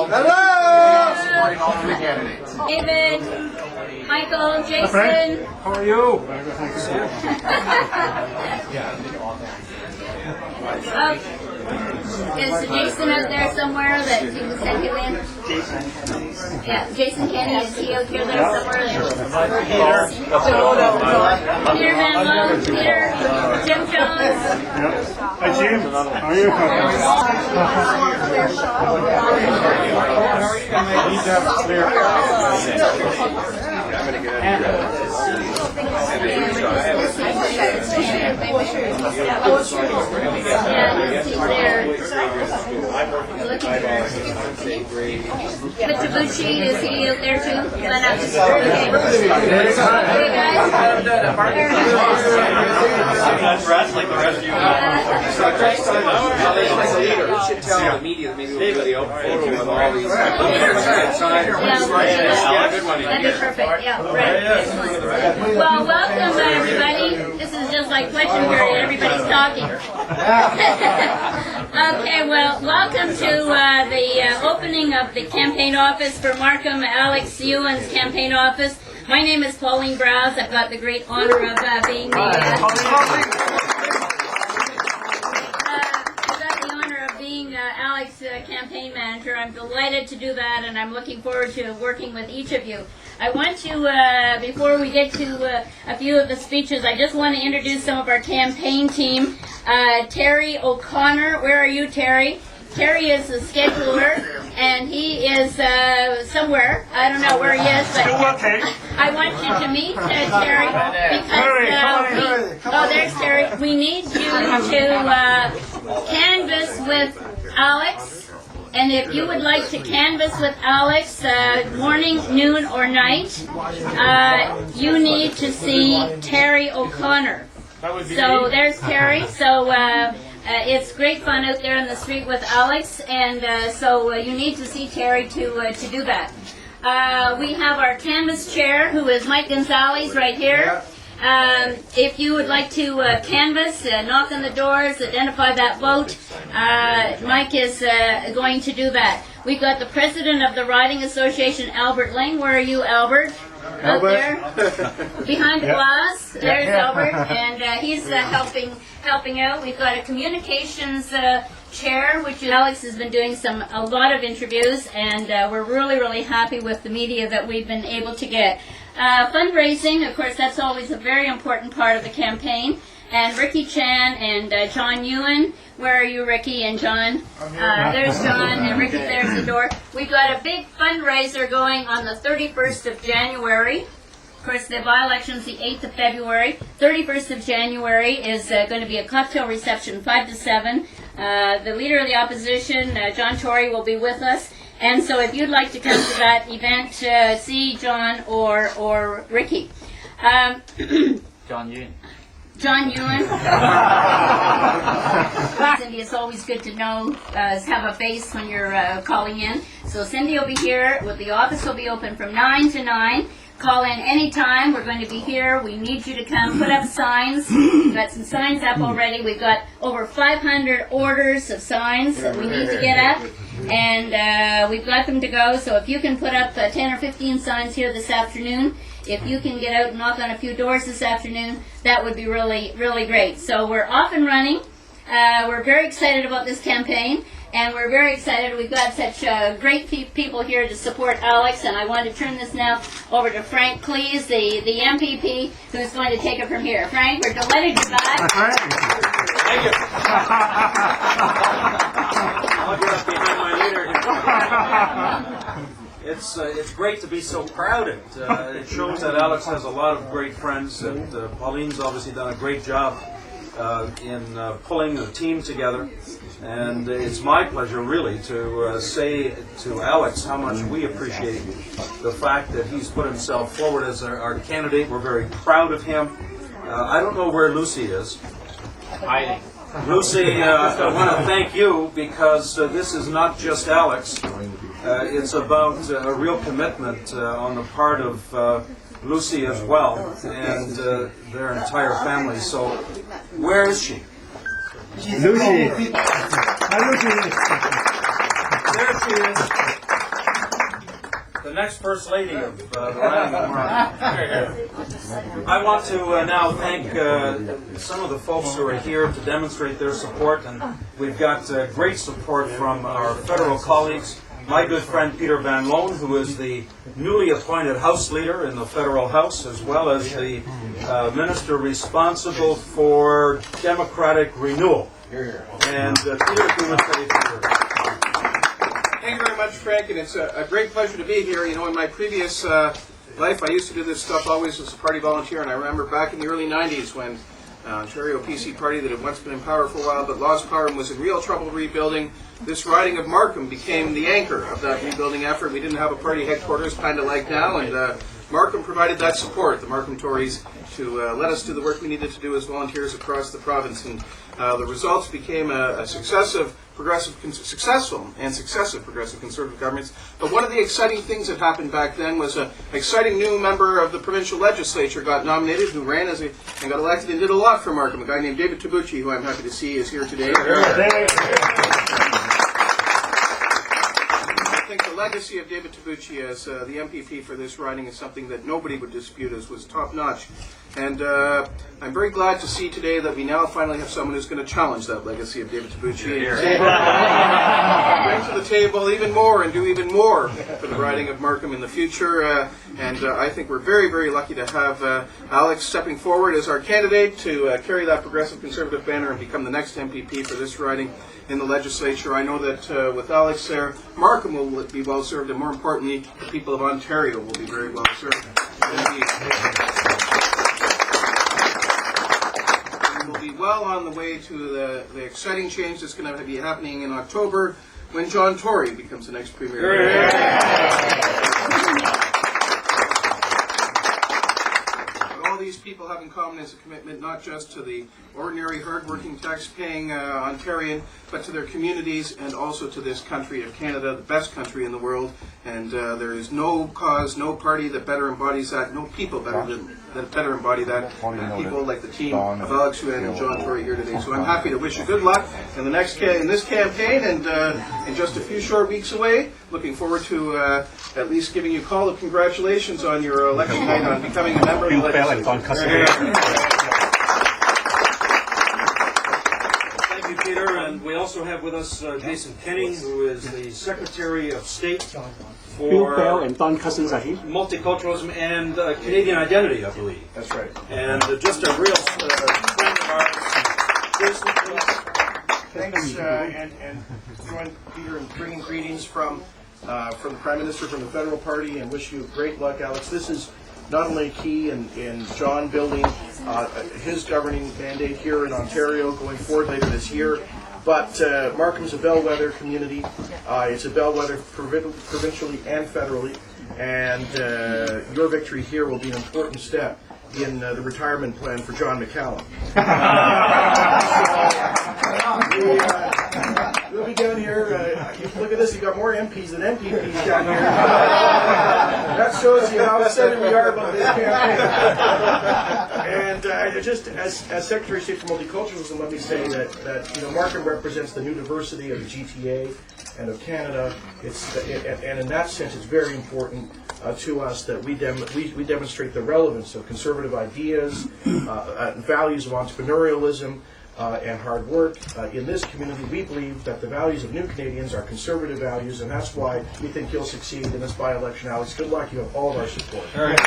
Hello. Supporting all three candidates. David, Michael, Jason. How are you? Is Jason out there somewhere that you can send him in? Yeah, Jason Kenny, is he out here there somewhere? Peter Van Lowe, Peter, Jim Jones. Hi Jim, how are you? Mitsubishi, is he out there too? Glenn up. Okay, guys. I'm not dressed like the rest of you. We should tell the media that maybe we'll do the open photo with all these. That'd be perfect. Yeah, right. Excellent. Well, welcome everybody. This is just like question period. Everybody's talking. Okay, well, welcome to the opening of the campaign office for Markham Alex Yuan's campaign office. My name is Pauline Browse. I've got the great honor of being Alex's campaign manager. I'm delighted to do that, and I'm looking forward to working with each of you. I want to, before we get to a few of the speeches, I just want to introduce some of our campaign team. Terry O'Connor, where are you, Terry? Terry is the scheduler, and he is somewhere. I don't know where he is, but I want you to meet Terry because there's Terry. We need you to canvass with Alex, and if you would like to canvass with Alex morning, noon, or night, you need to see Terry O'Connor. So there's Terry. So it's great fun out there in the street with Alex, and so you need to see Terry to do that. We have our canvas chair, who is Mike Gonzalez, right here. If you would like to canvass, knock on the doors, identify that vote, Mike is going to do that. We've got the president of the Riding Association, Albert Ling. Where are you, Albert? Out there, behind the glass. There's Albert, and he's helping out. We've got a communications chair, which Alex has been doing a lot of interviews, and we're really happy with the media that we've been able to get. Fundraising, of course, that's always a very important part of the campaign. And Ricky Chan and John Yuan. Where are you, Ricky and John? There's John, and Ricky, there's the door. We've got a big fundraiser going on the 31st of January. Of course, the by-election's the 8th of February. 31st of January is going to be a cocktail reception, 5 to 7. The leader of the opposition, John Tory, will be with us. And so if you'd like to come to that event, see John or Ricky. John Yuan. John Yuan. Cindy, it's always good to know, have a face when you're calling in. So Cindy will be here. The office will be open from 9 to 9. Call in anytime. We're going to be here. We need you to come. Put up signs. We've got some signs up already. We've got over 500 orders of signs that we need to get up. And we've got them to go. So if you can put up 10 or 15 signs here this afternoon, if you can get out and knock on a few doors this afternoon, that would be really great. So we're off and running. We're very excited about this campaign, and we're very excited. We've got such great people here to support Alex, and I want to turn this now over to Frank Cleese, the MPP, who's going to take it from here. Frank, we're delighted you're back. Thank you. I'll get up behind my leader. It's great to be so crowded. It shows that Alex has a lot of great friends, and Pauline's obviously done a great job in pulling the team together. And it's my pleasure, really, to say to Alex how much we appreciate the fact that he's put himself forward as our candidate. We're very proud of him. I don't know where Lucy is. Hiding. Lucy, I want to thank you, because this is not just Alex. It's about a real commitment on the part of Lucy as well, and their entire family. So, where is she? Lucy. Hi, Lucy. There she is. the next First Lady of the riding of Markham. I want to now thank some of the folks who are here to demonstrate their support, and we've got great support from our federal colleagues. My good friend Peter Van Loan, who is the newly appointed House Leader in the Federal House, as well as the Minister responsible for Democratic Renewal. And Peter, if you would say a few words. Thank you very much, Frank, and it's a great pleasure to be here. You know, in my previous life, I used to do this stuff always as a party volunteer, and I remember back in the early 90s when Ontario PC Party that had once been in power for a while but lost power and was in real trouble rebuilding, this riding of Markham became the anchor of that rebuilding effort. We didn't have a party headquarters, kind of like now, and Markham provided that support, the Markham Tories, to let us do the work we needed to do as volunteers across the province. And the results became a successive progressive conservative governments. But one of the exciting things that happened back then was an exciting new member of the provincial legislature got nominated, who ran and got elected and did a lot for Markham, a guy named David Tabucci, who I'm happy to see is here today. I think the legacy of David Tabucci as the MPP for this riding is something that nobody would dispute as was top-notch. And I'm very glad to see today that we now finally have someone who's going to challenge that legacy of David Tabucci and bring to the table even more and do even more for the riding of Markham in the future. And I think we're very, very lucky to have Alex stepping forward as our candidate to carry that progressive conservative banner and become the next MPP for this riding in the legislature. I know that with Alex there, Markham will be well served, and more importantly, the people of Ontario will be very well served. We will be well on the way to the exciting change that's going to be happening in October when John Tory becomes the next Premier. These people have in common is a commitment not just to the ordinary, hard-working, tax-paying Ontarian, but to their communities and also to this country of Canada, the best country in the world. And there is no cause, no party that better embodies that, no people that better embody that than people like the team of Alex Yuan and John Tory here today. So I'm happy to wish you good luck in the next in this campaign, and in just a few short weeks away, looking forward to at least giving you a call of congratulations on your election night on becoming a member of the legislature. Thank you, Peter. And we also have with us Jason Kenny, who is the Secretary of State for Multiculturalism and Canadian Identity, I believe. That's right. And just a real friend of ours. Jason, please. Thanks, and join Peter in bringing greetings from the Prime Minister, from the Federal Party, and wish you great luck, Alex. This is not only key in John building his governing mandate here in Ontario going forward later this year, but Markham's a bellwether community. It's a bellwether provincially and federally, and your victory here will be an important step in the retirement plan for John McCallum. We'll be down here. Look at this. You got more MPs than MPPs down here. That shows you how excited we are about this campaign. And just as Secretary of State for Multiculturalism, let me say that Markham represents the new diversity of the GTA and of Canada. And in that sense, it's very important to us that we demonstrate the relevance of conservative ideas, values of entrepreneurialism, and hard work. In this community, we believe that the values of New Canadians are conservative values, and that's why we think you'll succeed in this by-election. Alex, good luck. You have all of our support. All right.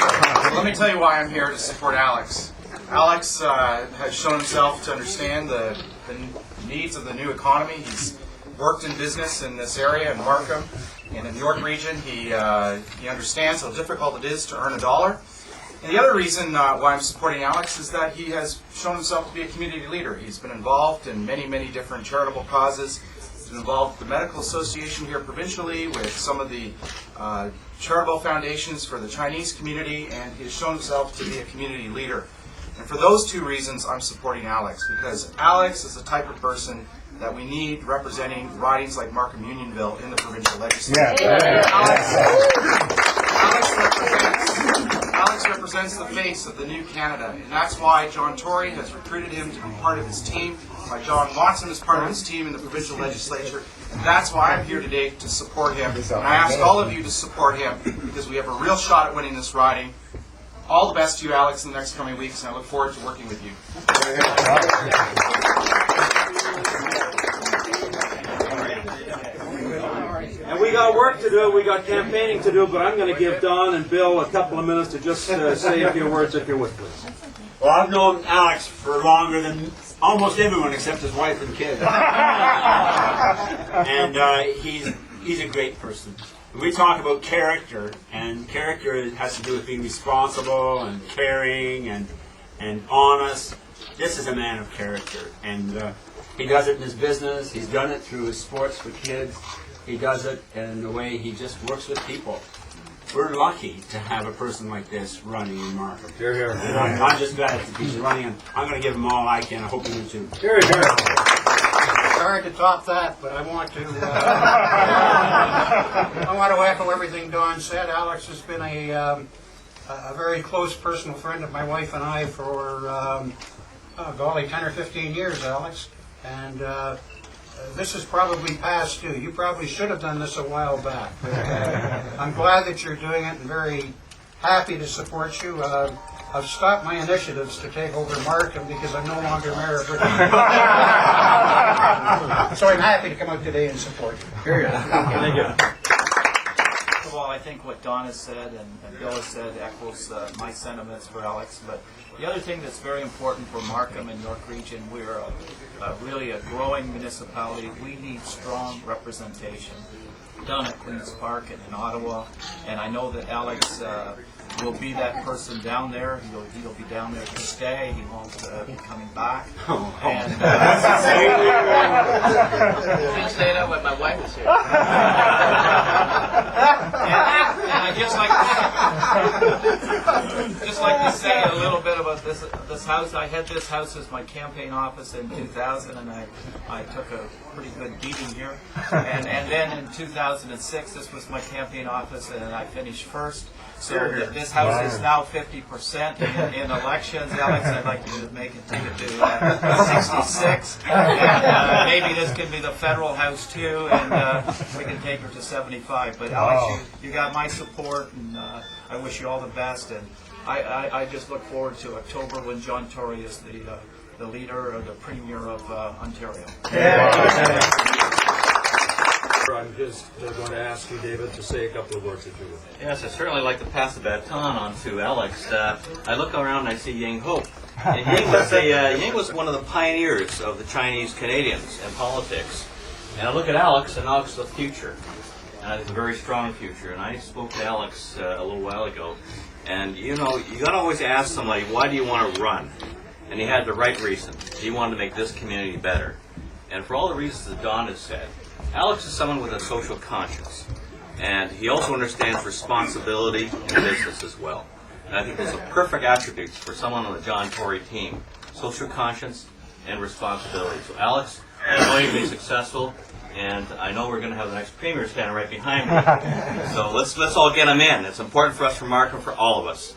Let me tell you why I'm here to support Alex. Alex has shown himself to understand the needs of the new economy. He's worked in business in this area in Markham and in the York region. He understands how difficult it is to earn a dollar. And the other reason why I'm supporting Alex is that he has shown himself to be a community leader. He's been involved in many, many different charitable causes. He's been involved with the Medical Association here provincially, with some of the charitable foundations for the Chinese community, and he's shown himself to be a community leader. And for those two reasons, I'm supporting Alex, because Alex is the type of person that we need representing ridings like Markham Unionville in the provincial legislature. Yeah. Alex represents the face of the new Canada, and that's why John Tory has recruited him to be part of his team why John wants him as part of his team in the provincial legislature. And that's why I'm here today, to support him. And I ask all of you to support him because we have a real shot at winning this riding. All the best to you, Alex, in the next coming weeks, and I look forward to working with you. And we got work to do, we got campaigning to do, but I'm going to give Don and Bill a couple of minutes to just say a few words if you would, please. Well, I've known Alex for longer than almost everyone except his wife and kids. And he's a great person. We talk about character, and character has to do with being responsible and caring and honest. This is a man of character, and he does it in his business. He's done it through his sports for kids. He does it in the way he just works with people. We're lucky to have a person like this running in Markham. Here, here. And I'm just glad that he's running, and I'm going to give him all I can. I hope you do too. Here, here. Sorry to top that, but I want to echo everything Don said. Alex has been a very close personal friend of my wife and I for, 10 or 15 years, Alex. And this is probably past due. You probably should have done this a while back. But, I'm glad that you're doing it and very happy to support you. I've stopped my initiatives to take over Markham because I'm no longer mayor of Britain. So I'm happy to come out today and support you. Here, thank you. First of all, I think what Don has said and Bill has said echoes my sentiments for Alex. But the other thing that's very important for Markham and York Region, we're really a growing municipality. We need strong representation down at Queen's Park and in Ottawa. And I know that Alex will be that person down there. He'll be down there to stay. He won't be coming back. And Can't stay that way. My wife is here. and I just like to say a little bit about this house. I had this house as my campaign office in 2000, and I took a pretty good beating here. And then in 2006, this was my campaign office, and I finished first. So this house is now 50% in elections. Alex, I'd like to take it to 66. And maybe this could be the federal house too, and we can take her to 75. But Alex, you got my support, and I wish you all the best. And I just look forward to October when John Tory is the leader or the premier of Ontario. I'm just going to ask you, David, to say a couple of words if you would. Yes, I'd certainly like to pass the baton on to Alex. I look around and I see Ying Ho. And Ying was one of the pioneers of the Chinese Canadians in politics. And I look at Alex, and Alex is the future. And I think a very strong future. And I spoke to Alex a little while ago. And you got to always ask somebody, why do you want to run? And he had the right reason. He wanted to make this community better. And for all the reasons that Don has said, Alex is someone with a social conscience, and he also understands responsibility in business as well. And I think those are perfect attributes for someone on the John Tory team: social conscience and responsibility. So Alex, I know you'll be successful, and I know we're going to have the next premier standing right behind me. So let's all get him in. It's important for us for Markham, for all of us.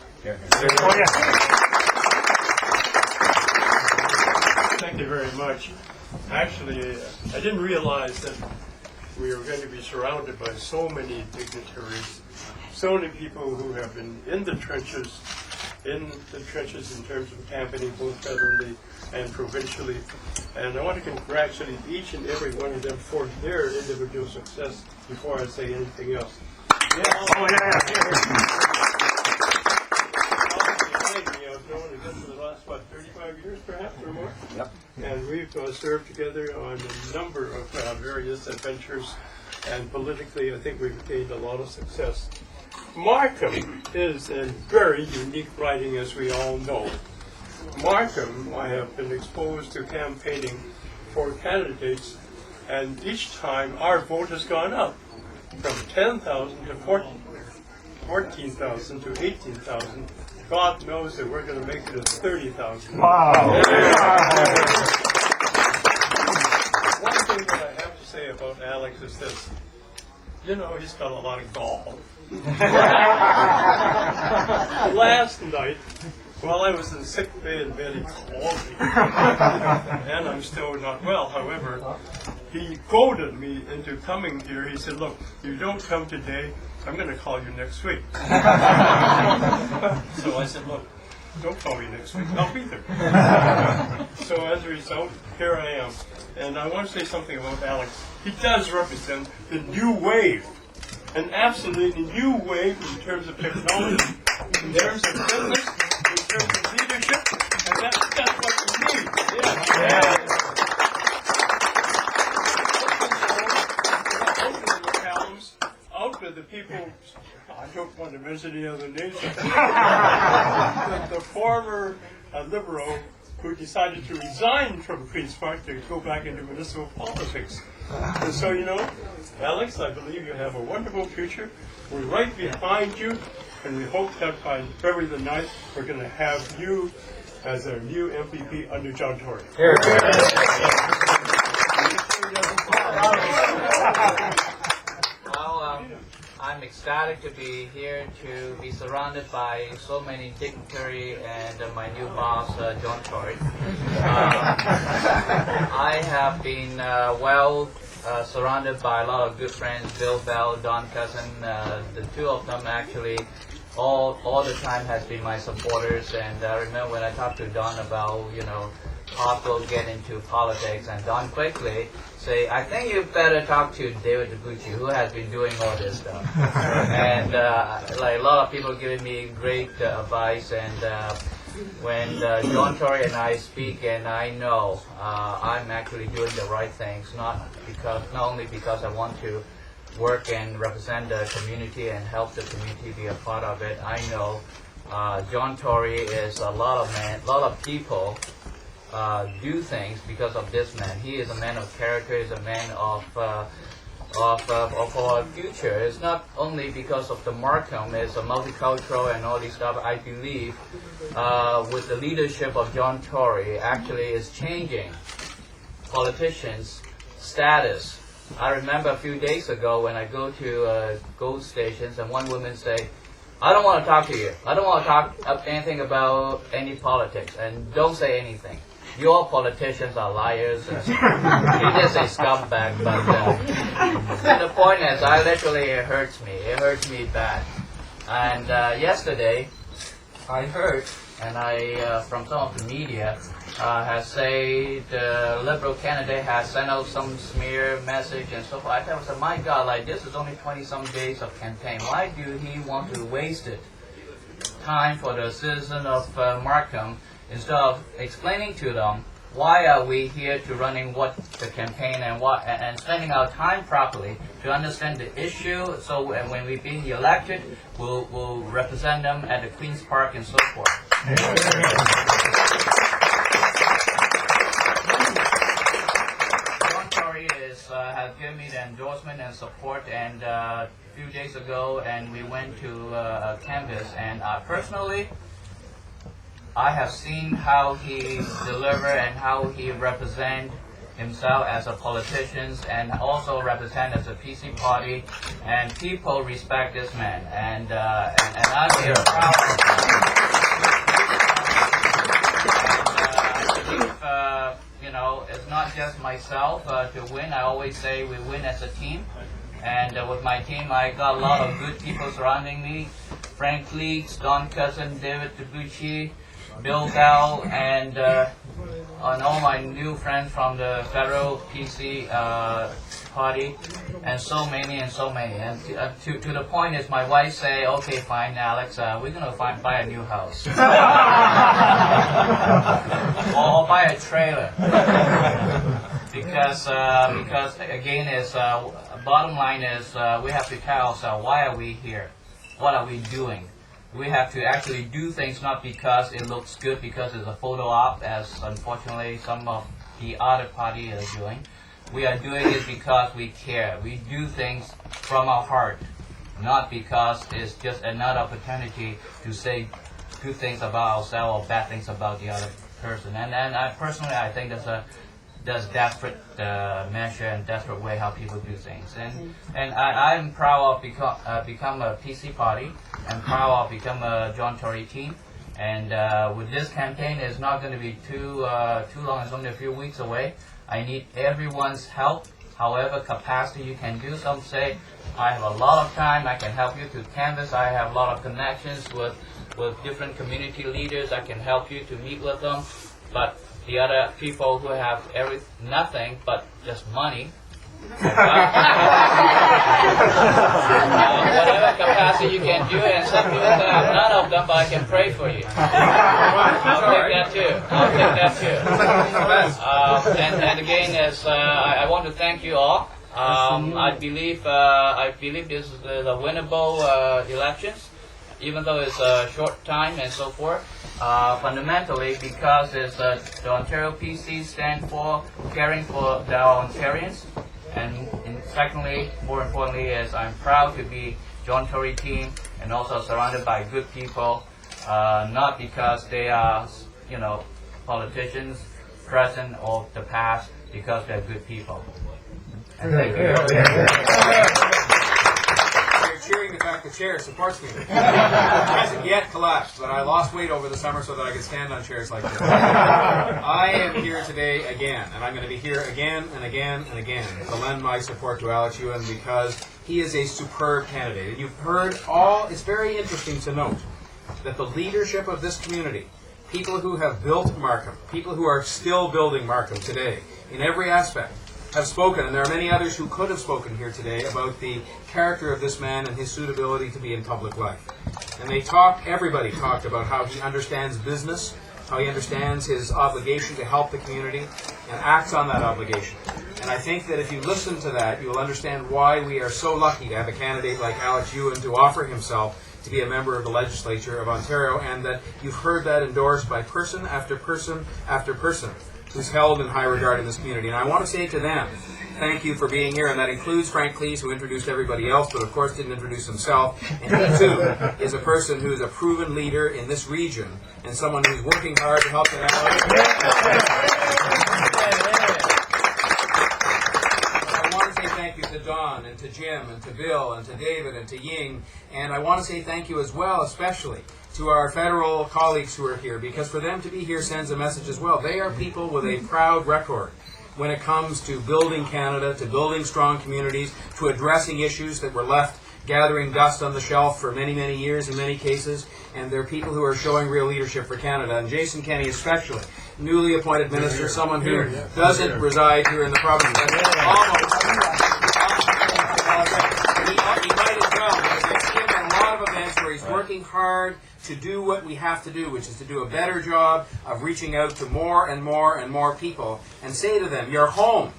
Thank you very much. Actually, I didn't realize that we were going to be surrounded by so many dignitaries, so many people who have been in the trenches in terms of campaigning both federally and provincially. And I want to congratulate each and every one of them for their individual success before I say anything else. I've known again for the last, 35 years perhaps or more? Yep. And we've served together on a number of various adventures, and politically I think we've gained a lot of success. Markham is a very unique riding, as we all know. Markham, I have been exposed to campaigning for candidates, and each time our vote has gone up from 10,000 to 14,000 to 18,000. God knows that we're going to make it to 30,000. Wow. One thing that I have to say about Alex is this. He's got a lot of gall. Last night, While I was in sick bay in bed, he called me. And I'm still not well. However, he goaded me into coming here. He said, look, you don't come today, I'm going to call you next week. So I said, look, don't call me next week, I'll be there. So as a result, here I am. And I want to say something about Alex. He does represent the new wave, an absolutely new wave in terms of technology, in terms of business, in terms of leadership, and that's what we need. Out with the people, I don't want to mention any other names, the former Liberal who decided to resign from Queen's Park to go back into municipal politics. And so, Alex, I believe you have a wonderful future. We're right behind you, and we hope that by February the 9th, we're going to have you as our new MPP under John Tory. I'm ecstatic to be here, to be surrounded by so many dignitary and my new boss, John Tory. I have been surrounded by a lot of good friends, Bill Bell, Don Cousin. The two of them actually all the time has been my supporters. And I remember when I talked to Don about, possible get into politics, and Don quickly say, I think you better talk to David Tabucci, who has been doing all this stuff. And a lot of people giving me great advice. And when John Tory and I speak, and I know I'm actually doing the right things, not only because I want to work and represent the community and help the community be a part of it. I know John Tory is a lot of people do things because of this man. He is a man of character. He's a man of our future. It's not only because of the Markham. It's a multicultural and all these stuff. I believe with the leadership of John Tory, actually is changing politicians' status. I remember a few days ago when I go to gold stations, and one woman say, I don't want to talk to you. I don't want to talk anything about any politics, and don't say anything. Your politicians are liars. He just a scumbag, but the point is, it hurts me. It hurts me bad. And yesterday, I heard, and from some of the media, has say the Liberal candidate has sent out some smear message and so forth. I said, my God, this is only 20-some days of campaign. Why do he want to waste it? Time for the citizen of Markham, instead of explaining to them why are we here to running what the campaign and spending our time properly to understand the issue. So when we've been elected, we'll represent them at the Queen's Park and so forth. John Tory has given me the endorsement and support, and a few days ago, and we went to a canvass, and personally, I have seen how he deliver and how he represent himself as a politician and also represent as a PC party, and people respect this man, and I'm very proud of him. And I believe, it's not just myself to win. I always say we win as a team, and with my team, I got a lot of good people surrounding me: Frank Leeds, Don Cousin, David Tabucci, Bill Bell, and all my new friends from the federal PC party, and so many. And to the point is, my wife say, okay, fine, Alex, we're going to buy a new house. or buy a trailer. because again, bottom line is, we have to tell ourselves, why are we here? What are we doing? We have to actually do things not because it looks good, because it's a photo op, as unfortunately some of the other party are doing. We are doing it because we care. We do things from our heart, not because it's just another opportunity to say good things about ourselves or bad things about the other person. And I think that's desperate measure and desperate way how people do things. And I'm proud of become a PC party. I'm proud of become a John Tory team. And with this campaign, it's not going to be too long. It's only a few weeks away. I need everyone's help, however capacity you can do. Some say, I have a lot of time, I can help you to canvass. I have a lot of connections with different community leaders. I can help you to meet with them. But the other people who have nothing but just money, whatever capacity you can do, and some people that have none of them, but I can pray for you. I'll take that too. And again, I want to thank you all. I believe this is the winnable elections, even though it's a short time and so forth. Fundamentally, because it's the Ontario PC stand for caring for the Ontarians. And secondly, more importantly, is I'm proud to be John Tory team and also surrounded by good people, not because they are, politicians, present or the past, because they're good people. And thank you. You're cheering the fact the chair supports me. It hasn't yet collapsed, but I lost weight over the summer so that I could stand on chairs like this. I am here today again, and I'm going to be here again and again and again to lend my support to Alex Yuan because he is a superb candidate. And you've heard it's very interesting to note that the leadership of this community, people who have built Markham, people who are still building Markham today, in every aspect, have spoken, and there are many others who could have spoken here today about the character of this man and his suitability to be in public life. And everybody talked about how he understands business, how he understands his obligation to help the community, and acts on that obligation. And I think that if you listen to that, you will understand why we are so lucky to have a candidate like Alex Yuan to offer himself to be a member of the legislature of Ontario, and that you've heard that endorsed by person after person after person who's held in high regard in this community. And I want to say to them, thank you for being here, and that includes Frank Cleese, who introduced everybody else, but of course didn't introduce himself. And he too is a person who is a proven leader in this region, and someone who's working hard to help get out. I want to say thank you to Don, and to Jim, and to Bill, and to David, and to Ying, and I want to say thank you as well, especially to our federal colleagues who are here, because for them to be here sends a message as well. They are people with a proud record when it comes to building Canada, to building strong communities, to addressing issues that were left gathering dust on the shelf for many, many years in many cases, and they're people who are showing real leadership for Canada. And Jason Kenney especially, newly appointed minister, someone who doesn't reside here in the province, but almost. He might as well, because I see him in a lot of events where he's working hard to do what we have to do, which is to do a better job of reaching out to more and more and more people and say to them, your home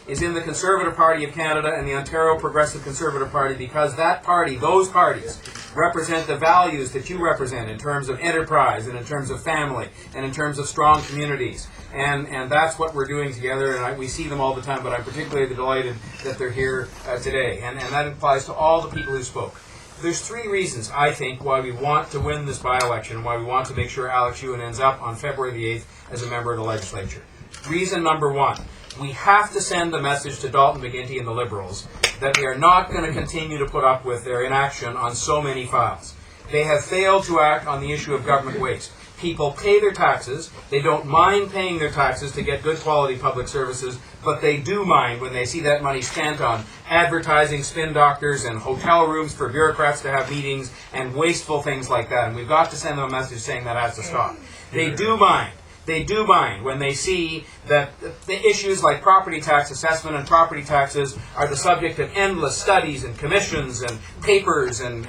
is in the Conservative Party of Canada and the Ontario Progressive Conservative Party, because that party, those parties, represent the values that you represent in terms of enterprise and in terms of family and in terms of strong communities. And that's what we're doing together, and we see them all the time, but I'm particularly delighted that they're here today. And that applies to all the people who spoke. There's three reasons, I think, why we want to win this by-election and why we want to make sure Alex Yuan ends up on February the 8th as a member of the legislature. Reason number one, we have to send the message to Dalton McGuinty and the Liberals that we are not going to continue to put up with their inaction on so many files. They have failed to act on the issue of government waste. People pay their taxes. They don't mind paying their taxes to get good quality public services, but they do mind when they see that money spent on advertising, spin doctors, and hotel rooms for bureaucrats to have meetings, and wasteful things like that. And we've got to send them a message saying that has to stop. They do mind. They do mind when they see that the issues like property tax assessment and property taxes are the subject of endless studies and commissions and papers and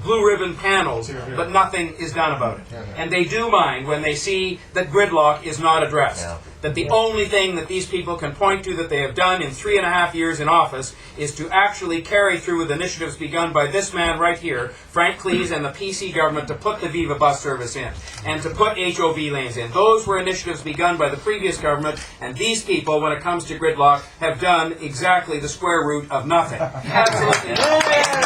blue ribbon panels, but nothing is done about it. And they do mind when they see that gridlock is not addressed. That the only thing that these people can point to that they have done in 3.5 years in office is to actually carry through with initiatives begun by this man right here, Frank Cleese, and the PC government to put the Viva bus service in and to put HOV lanes in. Those were initiatives begun by the previous government, and these people, when it comes to gridlock, have done exactly the square root of nothing. Absolutely nothing.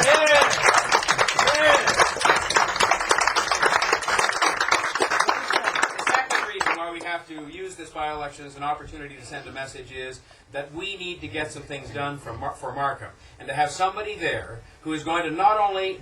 To use this by-election as an opportunity to send a message is that we need to get some things done for Markham, and to have somebody there who is going to not only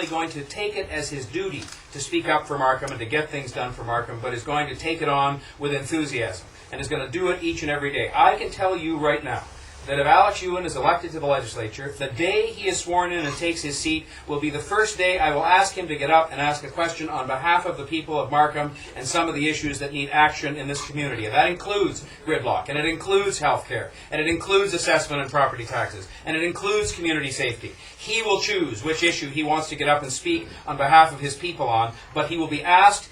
going to take it as his duty to speak up for Markham and to get things done for Markham, but is going to take it on with enthusiasm and is going to do it each and every day. I can tell you right now that if Alex Yuan is elected to the legislature, the day he is sworn in and takes his seat will be the first day I will ask him to get up and ask a question on behalf of the people of Markham and some of the issues that need action in this community. And that includes gridlock, and it includes health care, and it includes assessment and property taxes, and it includes community safety. He will choose which issue he wants to get up and speak on behalf of his people on, but he will be asked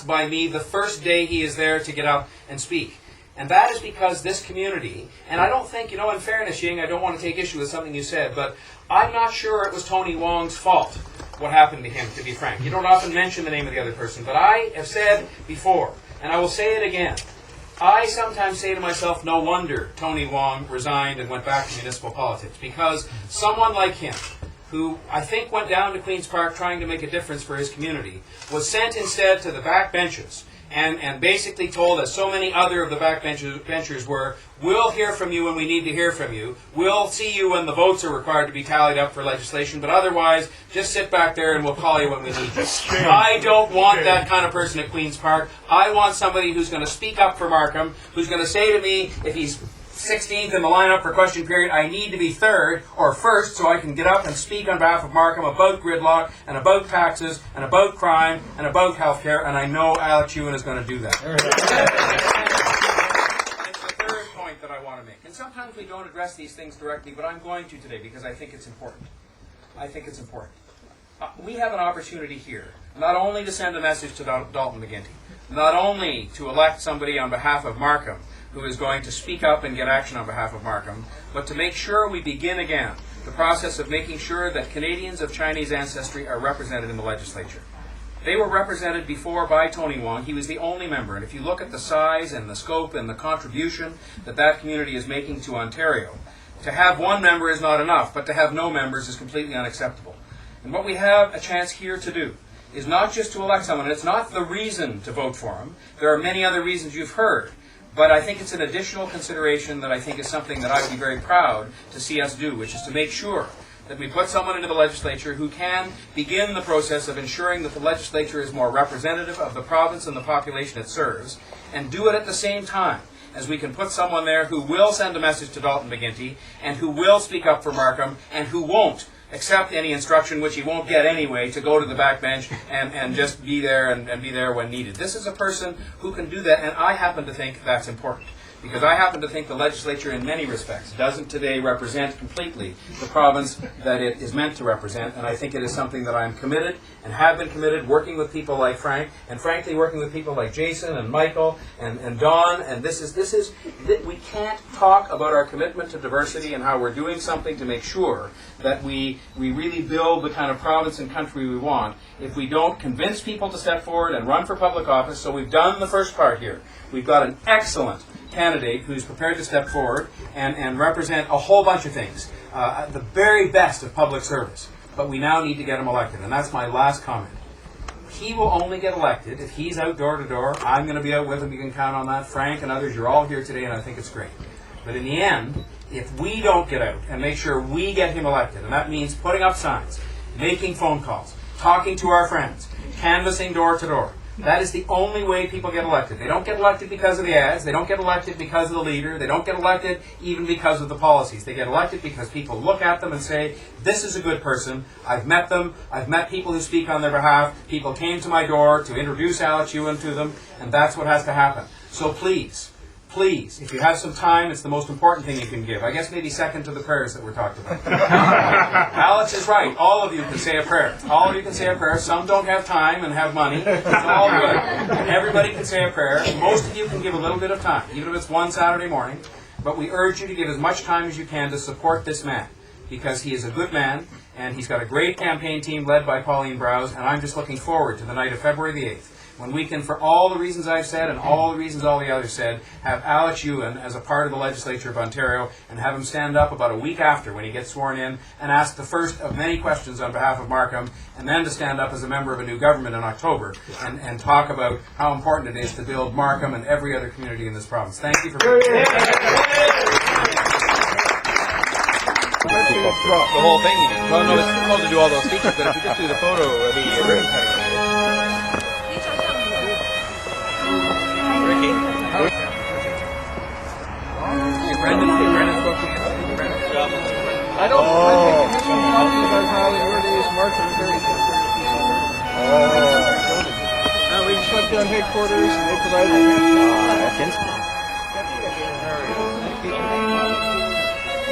by me the first day he is there to get up and speak. And that is because this community, and I don't think, in fairness, Ying, I don't want to take issue with something you said, but I'm not sure it was Tony Wong's fault what happened to him, to be frank. You don't often mention the name of the other person, but I have said before, and I will say it again, I sometimes say to myself, no wonder Tony Wong resigned and went back to municipal politics, because someone like him, who I think went down to Queen's Park trying to make a difference for his community, was sent instead to the back benches and basically told, as so many other of the backbenchers were, we'll hear from you when we need to hear from you. We'll see you when the votes are required to be tallied up for legislation, but otherwise, just sit back there and we'll call you when we need you. I don't want that kind of person at Queen's Park. I want somebody who's going to speak up for Markham, who's going to say to me, if he's 16th in the lineup for question period, I need to be third or first so I can get up and speak on behalf of Markham about gridlock and about taxes and about crime and about healthcare, and I know Alex Yuan is going to do that. It's the third point that I want to make. And sometimes we don't address these things directly, but I'm going to today because I think it's important. We have an opportunity here not only to send a message to Dalton McGuinty, not only to elect somebody on behalf of Markham who is going to speak up and get action on behalf of Markham, but to make sure we begin again the process of making sure that Canadians of Chinese ancestry are represented in the legislature. They were represented before by Tony Wong. He was the only member, and if you look at the size and the scope and the contribution that that community is making to Ontario, to have one member is not enough, but to have no members is completely unacceptable. And what we have a chance here to do is not just to elect someone, and it's not the reason to vote for him. There are many other reasons you've heard. But I think it's an additional consideration that I think is something that I would be very proud to see us do, which is to make sure that we put someone into the legislature who can begin the process of ensuring that the legislature is more representative of the province and the population it serves, and do it at the same time as we can put someone there who will send a message to Dalton McGuinty and who will speak up for Markham and who won't accept any instruction, which he won't get anyway, to go to the back bench and just be there and be there when needed. This is a person who can do that, and I happen to think that's important. Because I happen to think the legislature in many respects doesn't today represent completely the province that it is meant to represent, and I think it is something that I'm committed and have been committed working with people like Frank, and frankly working with people like Jason and Michael and Don, and we can't talk about our commitment to diversity and how we're doing something to make sure that we really build the kind of province and country we want if we don't convince people to step forward and run for public office. So we've done the first part here. We've got an excellent candidate who's prepared to step forward and represent a whole bunch of things, the very best of public service. But we now need to get him elected, and that's my last comment. He will only get elected if he's out door to door. I'm going to be out with him. You can count on that. Frank and others, you're all here today, and I think it's great. But in the end, if we don't get out and make sure we get him elected, and that means putting up signs, making phone calls, talking to our friends, canvassing door to door, that is the only way people get elected. They don't get elected because of the ads. They don't get elected because of the leader. They don't get elected even because of the policies. They get elected because people look at them and say, this is a good person. I've met them. I've met people who speak on their behalf. People came to my door to introduce Alex Yuan to them, and that's what has to happen. So please, if you have some time, it's the most important thing you can give. I guess maybe second to the prayers that were talked about. Alex is right. All of you can say a prayer. All of you can say a prayer. Some don't have time and have money. It's all good. Everybody can say a prayer. Most of you can give a little bit of time, even if it's one Saturday morning. But we urge you to give as much time as you can to support this man, because he is a good man, and he's got a great campaign team led by Pauline Browse, and I'm just looking forward to the night of February the 8th, when we can, for all the reasons I've said and all the reasons all the others said, have Alex Yuan as a part of the legislature of Ontario and have him stand up about a week after when he gets sworn in and ask the first of many questions on behalf of Markham, and then to stand up as a member of a new government in October and talk about how important it is to build Markham and every other community in this province. Thank you for being here. The whole thing. Well, no, it's supposed to do all those features, but if we just do the photo, the ribbon cutting. Ricky. Brendan spoke to you. I don't think you should talk about how the earliest market is very different. Now we shut down headquarters and they provided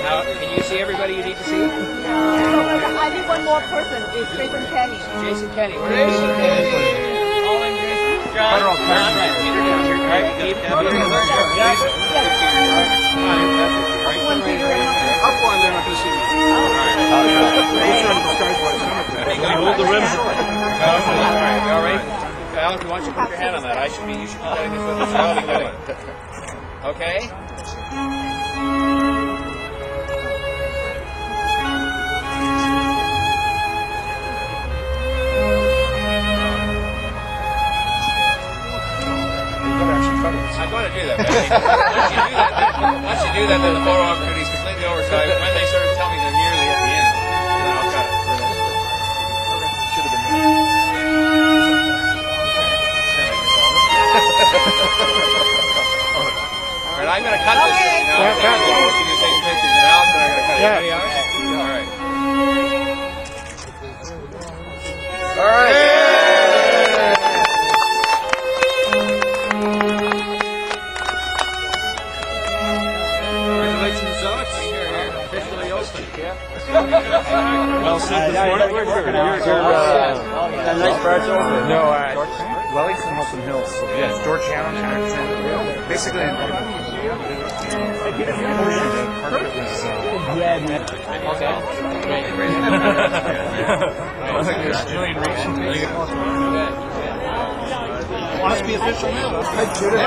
Now, can you see everybody you need to see? I think one more person is Jason Kenny. Jason Kenny. Where is Jason Kenny? Call him Jason. John. Up one, they're not going to see me. Hold the rim. All right. Alex, why don't you put your hand on that? You should be letting this with the okay? I'm going to do that. Once you do that, then the photo opportunity is completely over. So when they sort of tell me they're nearly at the end, then I'll cut it. Should have been there. All right, I'm going to cut this thing now. You're taking pictures of Alex, and I'm going to cut it. Any others? All right. All right. Well, since this morning, you're nice parts over. No, Wellington, Wilson Hills. Yes, Georgetown, basically. Want us to be official now? I did it.